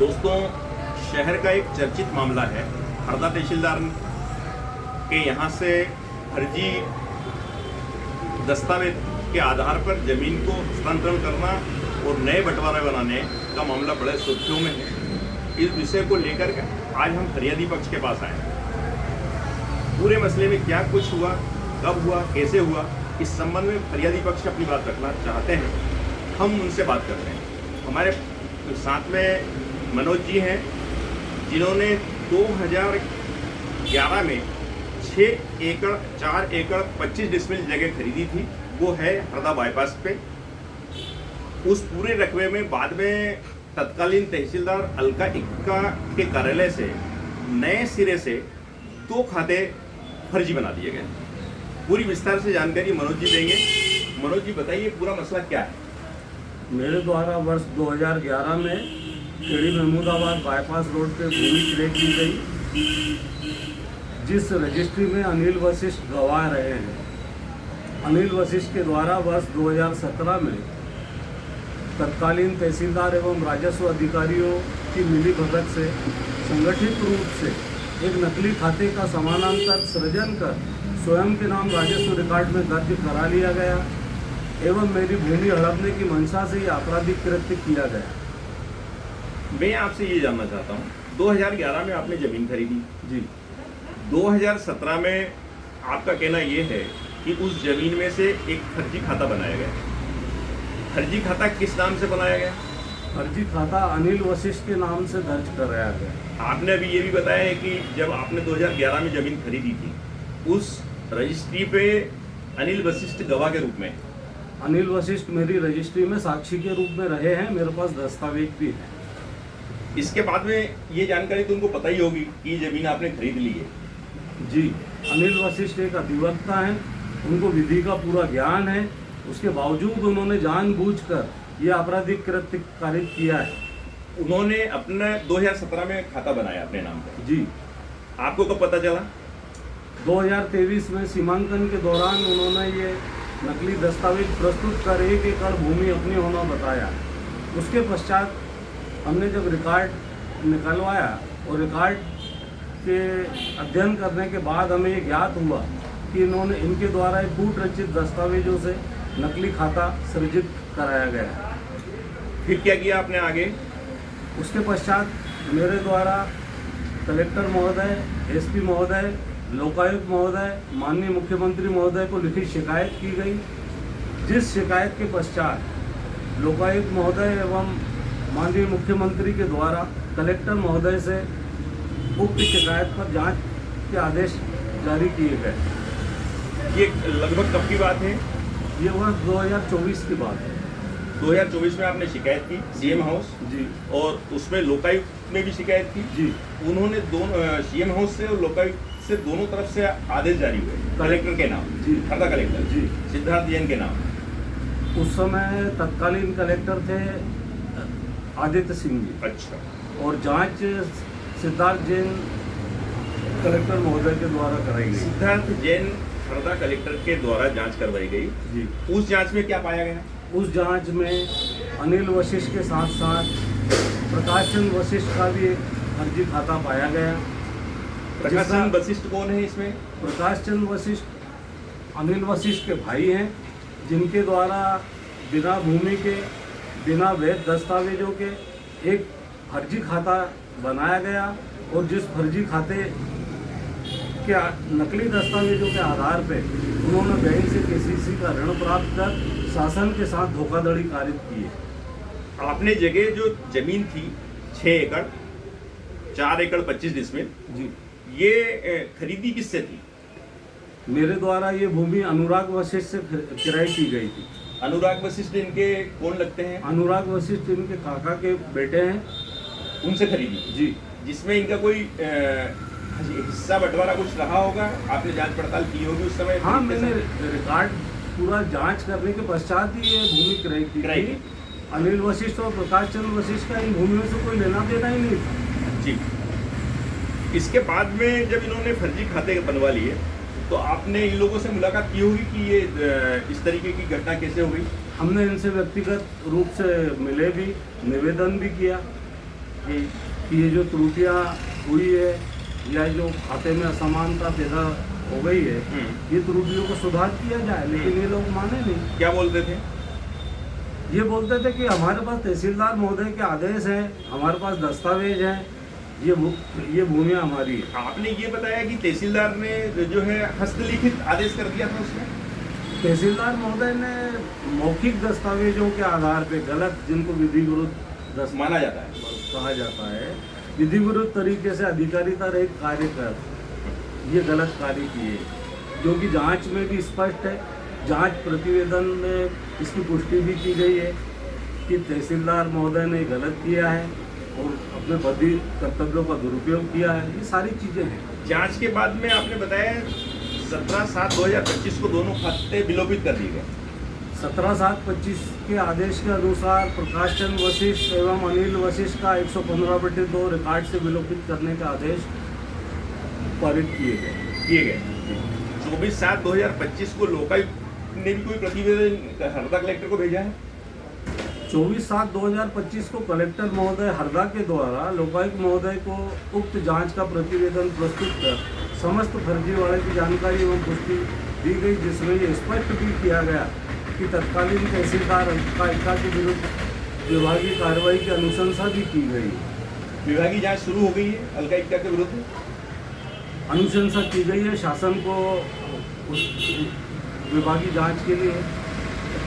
दोस्तों, शहर का एक चर्चित मामला है। हरदा तहसीलदार के यहाँ से फर्जी दस्तावेज के आधार पर जमीन को हस्तांतरण करना और नए बंटवारे बनाने का मामला बड़े सुर्खियों में है। इस विषय को लेकर आज हम फरियादी पक्ष के पास आए। पूरे मसले में क्या कुछ हुआ, कब हुआ, कैसे हुआ, इस संबंध में फरियादी पक्ष अपनी बात रखना चाहते हैं। हम उनसे बात करते हैं। हमारे साथ में मनोज जी हैं, जिन्होंने 2011 में 6 एकड़ 4 एकड़ 25 डिसमिल जगह खरीदी थी। वो है हरदा बाईपास पे। उस पूरे रकबे में बाद में तत्कालीन तहसीलदार अलका इक्का के कार्यालय से नए सिरे से 2 खाते फर्जी बना दिए गए। पूरी विस्तार से जानकारी मनोज जी देंगे। मनोज जी, बताइए पूरा मसला क्या है। मेरे द्वारा वर्ष 2011 में खेड़ी महमूदाबाद बाईपास रोड पे भूमि क्रय की गई, जिस रजिस्ट्री में अनिल वशिष्ठ गवाह रहे हैं। अनिल वशिष्ठ के द्वारा वर्ष 2017 में तत्कालीन तहसीलदार एवं राजस्व अधिकारियों की मिलीभगत से संगठित रूप से एक नकली खाते का समानांतर सृजन कर स्वयं के नाम राजस्व रिकॉर्ड में दर्ज करा लिया गया एवं मेरी भूमि हड़पने की मंशा से यह आपराधिक कृत्य किया गया। मैं आपसे ये जानना चाहता हूँ, 2011 में आपने ज़मीन खरीदी जी। 2017 में आपका कहना ये है कि उस ज़मीन में से एक फर्जी खाता बनाया गया। फर्जी खाता किस नाम से बनाया गया? फर्जी खाता अनिल वशिष्ठ के नाम से दर्ज कराया गया। आपने अभी ये भी बताया है कि जब आपने 2011 में ज़मीन खरीदी थी, उस रजिस्ट्री पे अनिल वशिष्ठ गवाह के रूप में, अनिल वशिष्ठ मेरी रजिस्ट्री में साक्षी के रूप में रहे हैं। मेरे पास दस्तावेज भी है। इसके बाद में ये जानकारी तो उनको पता ही होगी कि ज़मीन आपने खरीद ली है। जी, अनिल वशिष्ठ एक अधिवक्ता हैं, उनको विधि का पूरा ज्ञान है। उसके बावजूद उन्होंने जानबूझकर यह आपराधिक कृत्य कारित किया है। उन्होंने अपना 2017 में खाता बनाया अपने नाम पर। जी। आपको कब पता चला? 2023 में सीमांकन के दौरान उन्होंने ये नकली दस्तावेज प्रस्तुत कर 1 एकड़ भूमि अपनी होना बताया। उसके पश्चात हमने जब रिकॉर्ड निकलवाया और रिकॉर्ड के अध्ययन करने के बाद हमें ये ज्ञात हुआ कि इनके द्वारा कूट रचित दस्तावेजों से नकली खाता सृजित कराया गया। फिर क्या किया आपने आगे? उसके पश्चात मेरे द्वारा कलेक्टर महोदय, एसपी महोदय, लोकायुक्त महोदय, माननीय मुख्यमंत्री महोदय को लिखित शिकायत की गई, जिस शिकायत के पश्चात लोकायुक्त महोदय एवं माननीय मुख्यमंत्री के द्वारा कलेक्टर महोदय से उक्त शिकायत पर जांच के आदेश जारी किए गए। ये लगभग कब की बात है? ये वर्ष 2024 की बात है। 2024 में आपने शिकायत की सीएम हाउस जी, और उसमें लोकायुक्त में भी शिकायत की जी। उन्होंने दोनों सीएम हाउस से और लोकायुक्त से दोनों तरफ से आदेश जारी हुए। कलेक्टर के नाम जी, हरदा कलेक्टर जी, सिद्धार्थ जैन के नाम। उस समय तत्कालीन कलेक्टर थे आदित्य सिंह जी। अच्छा। और जांच सिद्धार्थ जैन कलेक्टर महोदय के द्वारा कराई गई। सिद्धार्थ जैन हरदा कलेक्टर के द्वारा जांच करवाई गई जी। उस जांच में क्या पाया गया? उस जांच में अनिल वशिष्ठ के साथ साथ प्रकाश चंद्र वशिष्ठ का भी एक फर्जी खाता पाया गया। प्रकाश चंद्र वशिष्ठ कौन है इसमें? प्रकाश चंद्र वशिष्ठ अनिल वशिष्ठ के भाई हैं, जिनके द्वारा बिना भूमि के, बिना वैध दस्तावेजों के एक फर्जी खाता बनाया गया और जिस फर्जी खाते के नकली दस्तावेजों के आधार पर उन्होंने बैंक से केसीसी का ऋण प्राप्त कर शासन के साथ धोखाधड़ी कारित की है। आपने जगह जो जमीन थी 6 एकड़ 4 एकड़ 25 डिसमिल जी, ये खरीदी किससे थी? मेरे द्वारा ये भूमि अनुराग वशिष्ठ से किराए की गई थी। अनुराग वशिष्ठ इनके कौन लगते हैं? अनुराग वशिष्ठ इनके काका के बेटे हैं। उनसे खरीदी जी, जिसमें इनका कोई हिस्सा बंटवारा कुछ रहा होगा। आपने जांच पड़ताल की होगी उस समय? हाँ, मैंने रिकॉर्ड पूरा जांच करने के पश्चात ही ये भूमि क्रय की थी। अनिल वशिष्ठ और प्रकाश चंद्र वशिष्ठ का इन भूमियों से कोई लेना देना ही नहीं था। जी। इसके बाद में जब इन्होंने फर्जी खाते बनवा लिए तो आपने इन लोगों से मुलाकात की होगी कि ये इस तरीके की घटना कैसे हो गई? हमने इनसे व्यक्तिगत रूप से मिले भी, निवेदन भी किया। कि ये जो त्रुटियाँ हुई है या जो खाते में असमानता पैदा हो गई है, ये त्रुटियों को सुधार किया जाए, लेकिन ये लोग माने नहीं। क्या बोलते थे? ये बोलते थे कि हमारे पास तहसीलदार महोदय के आदेश हैं, हमारे पास दस्तावेज हैं, ये भूमियाँ हमारी है। आपने ये बताया कि तहसीलदार ने जो है हस्तलिखित आदेश कर दिया था उसमें। तहसीलदार महोदय ने मौखिक दस्तावेजों के आधार पे गलत, जिनको विधि विरुद्ध माना जाता है, कहा जाता है, विधि विरुद्ध तरीके से अधिकारिता रहित कार्य कर ये गलत कार्य किए, जो कि जांच में भी स्पष्ट है। जांच प्रतिवेदन में इसकी पुष्टि भी की गई है कि तहसीलदार महोदय ने गलत किया है और अपने पदवी कर्तव्यों का दुरुपयोग किया है। ये सारी चीज़ें हैं। जांच के बाद में आपने बताया 17/7/2025 को दोनों खाते विलोपित कर दिए गए। 17/7/25 के आदेश के अनुसार प्रकाश चंद्र वशिष्ठ एवं अनिल वशिष्ठ का 115/2 रिकॉर्ड से विलोपित करने का आदेश पारित किए गए। 24/7/2025 को लोकायुक्त ने भी कोई प्रतिवेदन हरदा कलेक्टर को भेजा है। 24/7/2025 को कलेक्टर महोदय हरदा के द्वारा लोकायुक्त महोदय को उक्त जांच का प्रतिवेदन प्रस्तुत कर समस्त फर्जीवाड़े की जानकारी एवं पुष्टि दी गई, जिसमें ये स्पष्ट भी किया गया कि तत्कालीन तहसीलदार अलका के विरुद्ध विभागीय कार्रवाई की अनुशंसा भी की गई। विभागीय जांच शुरू हो गई है अलका के विरुद्ध, अनुशंसा की गई है। शासन को उस विभागीय जांच के लिए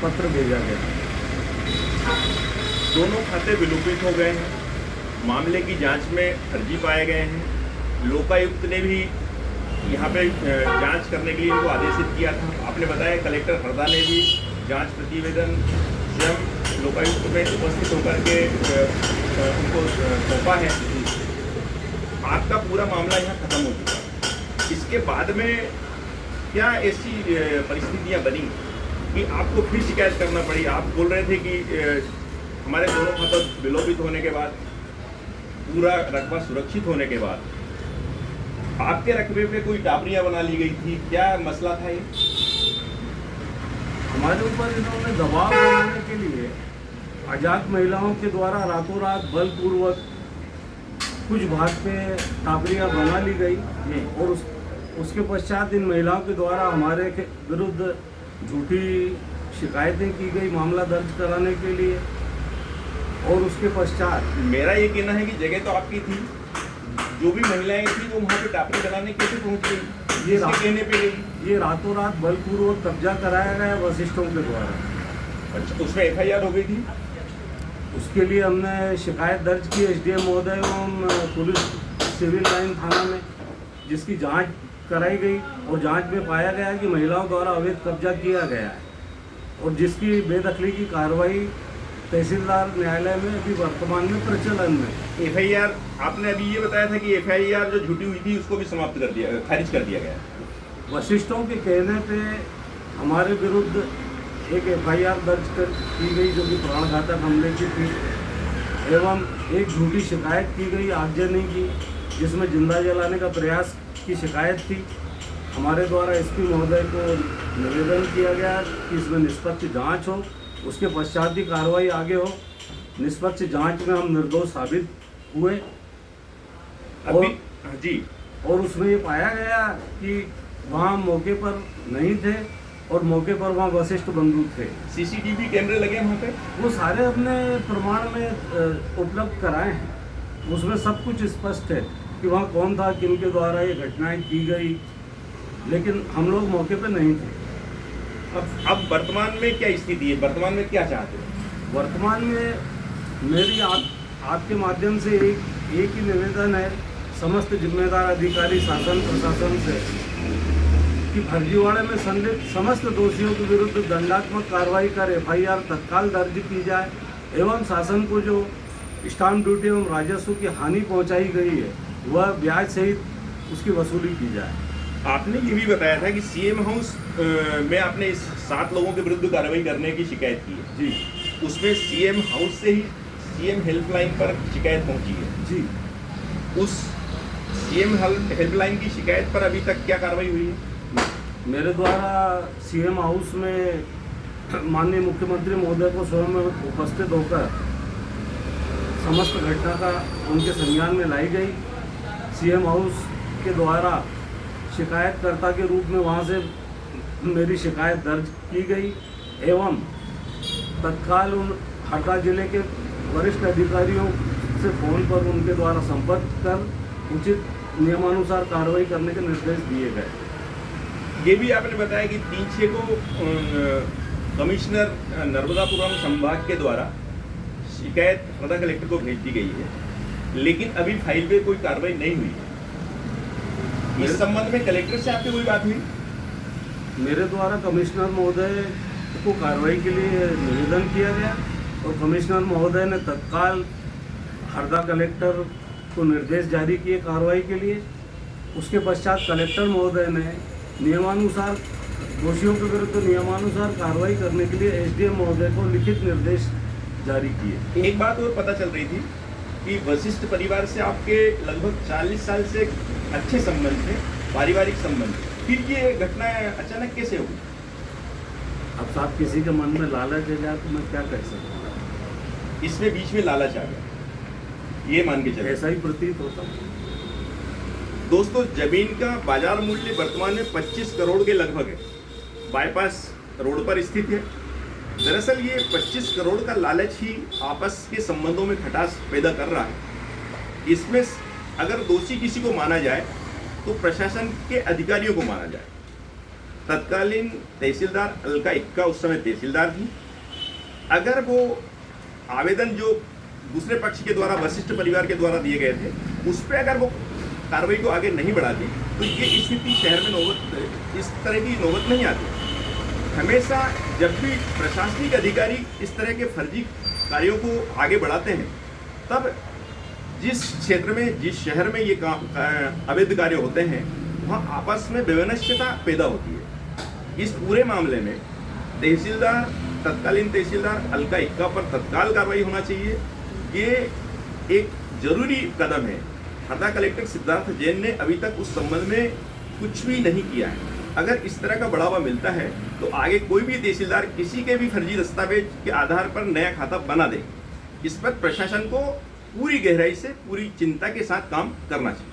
पत्र भेजा गया। दोनों खाते विलोपित हो गए हैं, मामले की जांच में फर्जी पाए गए हैं। लोकायुक्त ने भी यहाँ पे जांच करने के लिए इनको आदेशित किया था। आपने बताया कलेक्टर हरदा ने भी जांच प्रतिवेदन स्वयं लोकायुक्त में उपस्थित होकर के उनको सौंपा है। आपका पूरा मामला यहाँ खत्म हो चुका है। इसके बाद में क्या ऐसी परिस्थितियाँ बनी कि आपको फिर शिकायत करना पड़ी? आप बोल रहे थे कि हमारे दोनों खाता विलोपित होने के बाद, पूरा रकबा सुरक्षित होने के बाद आपके रकबे पे कोई टापरियाँ बना ली गई थी, क्या मसला था ये? हमारे ऊपर इन्होंने दबाव बनाने के लिए आजाद महिलाओं के द्वारा रातों रात बलपूर्वक कुछ भाग पे टापरियाँ बना ली गई और उसके पश्चात इन महिलाओं के द्वारा हमारे विरुद्ध झूठी शिकायतें की गई मामला दर्ज कराने के लिए। और उसके पश्चात मेरा ये कहना है कि जगह तो आपकी थी, जो भी महिलाएं थी वो वहाँ पे टापरी बनाने कैसे पहुँच गई? ये कहने पे गई, ये रातों रात बलपूर्वक कब्जा कराया गया वशिष्ठों के द्वारा। अच्छा, उसमें FIR हो गई थी? उसके लिए हमने शिकायत दर्ज की एसडीएम महोदय एवं पुलिस सिविल लाइन थाना में, जिसकी जांच कराई गई और जांच में पाया गया कि महिलाओं द्वारा अवैध कब्जा किया गया है और जिसकी बेदखली की कार्रवाई तहसीलदार न्यायालय में अभी वर्तमान में प्रचलन में। FIR आपने अभी ये बताया था कि FIR जो झूठी हुई थी उसको भी समाप्त कर दिया, खारिज कर दिया गया। वशिष्ठों के कहने पे हमारे विरुद्ध एक FIR दर्ज की गई जो कि प्राणघातक हमले की थी एवं एक झूठी शिकायत की गई आगजनी की, जिसमें जिंदा जलाने का प्रयास की शिकायत थी। हमारे द्वारा SP महोदय को निवेदन किया गया कि इसमें निष्पक्ष जांच हो, उसके पश्चात ही कार्रवाई आगे हो। निष्पक्ष जांच में हम निर्दोष साबित हुए और उसमें ये पाया गया कि वहाँ मौके पर नहीं थे और मौके पर वहाँ वशिष्ठ बंधु थे। CCTV कैमरे लगे वहाँ पे, वो सारे अपने प्रमाण में उपलब्ध कराए हैं। उसमें सब कुछ स्पष्ट है कि वहाँ कौन था, किनके द्वारा ये घटनाएं की गई, लेकिन हम लोग मौके पे नहीं थे। अब वर्तमान में क्या स्थिति है? वर्तमान में क्या चाहते हो? वर्तमान में मेरी आपके माध्यम से एक ही निवेदन है समस्त जिम्मेदार अधिकारी शासन प्रशासन से कि फर्जीवाड़े में संलिप्त समस्त दोषियों के विरुद्ध दंडात्मक कार्रवाई कर FIR तत्काल दर्ज की जाए एवं शासन को जो स्टाम्प ड्यूटी एवं राजस्व की हानि पहुंचाई गई है वह ब्याज सहित उसकी वसूली की जाए। आपने ये भी बताया था कि CM हाउस में आपने इस 7 लोगों के विरुद्ध कार्रवाई करने की शिकायत की है जी, उसमें CM हाउस से ही CM हेल्पलाइन पर शिकायत पहुंची है जी। उस CM हेल्पलाइन की शिकायत पर अभी तक क्या कार्रवाई हुई है? मेरे द्वारा CM हाउस में माननीय मुख्यमंत्री महोदय को स्वयं उपस्थित होकर समस्त घटना का उनके संज्ञान में लाई गई। सीएम हाउस के द्वारा शिकायतकर्ता के रूप में वहाँ से मेरी शिकायत दर्ज की गई एवं तत्काल उन हरदा जिले के वरिष्ठ अधिकारियों से फ़ोन पर उनके द्वारा संपर्क कर उचित नियमानुसार कार्रवाई करने के निर्देश दिए गए। ये भी आपने बताया कि 3-6 को कमिश्नर नर्मदापुरम संभाग के द्वारा शिकायत हरदा कलेक्टर को भेज दी गई है, लेकिन अभी फाइल पे कोई कार्रवाई नहीं हुई है। इस संबंध में कलेक्टर से आपकी कोई बात हुई? मेरे द्वारा कमिश्नर महोदय को कार्रवाई के लिए निवेदन किया गया और कमिश्नर महोदय ने तत्काल हरदा कलेक्टर को निर्देश जारी किए कार्रवाई के लिए। उसके पश्चात कलेक्टर महोदय ने नियमानुसार दोषियों के विरुद्ध नियमानुसार कार्रवाई करने के लिए एसडीएम महोदय को लिखित निर्देश जारी किए। एक बात और पता चल रही थी कि वशिष्ठ परिवार से आपके लगभग 40 साल से अच्छे संबंध थे, पारिवारिक संबंध, फिर ये घटना अचानक कैसे हुई? अब साहब किसी के मन में लालच है जाए तो मैं क्या कह सकता हूँ। इसमें बीच में लालच आ गया, ये मान के चले। ऐसा ही प्रतीत होता। दोस्तों, जमीन का बाजार मूल्य वर्तमान में 25 करोड़ के लगभग है, बाईपास रोड पर स्थित है। दरअसल ये 25 करोड़ का लालच ही आपस के संबंधों में खटास पैदा कर रहा है। इसमें अगर दोषी किसी को माना जाए तो प्रशासन के अधिकारियों को माना जाए। तत्कालीन तहसीलदार अलका इक्का उस समय तहसीलदार थी। अगर वो आवेदन जो दूसरे पक्ष के द्वारा वशिष्ठ परिवार के द्वारा दिए गए थे उस पर अगर वो कार्रवाई को आगे नहीं बढ़ाती तो ये स्थिति शहर में इस तरह की नौबत नहीं आती। हमेशा जब भी प्रशासनिक अधिकारी इस तरह के फर्जी कार्यों को आगे बढ़ाते हैं तब जिस क्षेत्र में, जिस शहर में ये अवैध कार्य होते हैं वहाँ आपस में वैमनस्यता पैदा होती है। इस पूरे मामले में तत्कालीन तहसीलदार अलका इक्का पर तत्काल कार्रवाई होना चाहिए। ये एक जरूरी कदम है। हरदा कलेक्टर सिद्धार्थ जैन ने अभी तक उस संबंध में कुछ भी नहीं किया है। अगर इस तरह का बढ़ावा मिलता है तो आगे कोई भी तहसीलदार किसी के भी फर्जी दस्तावेज के आधार पर नया खाता बना दे। इस पर प्रशासन को पूरी गहराई से, पूरी चिंता के साथ काम करना चाहिए।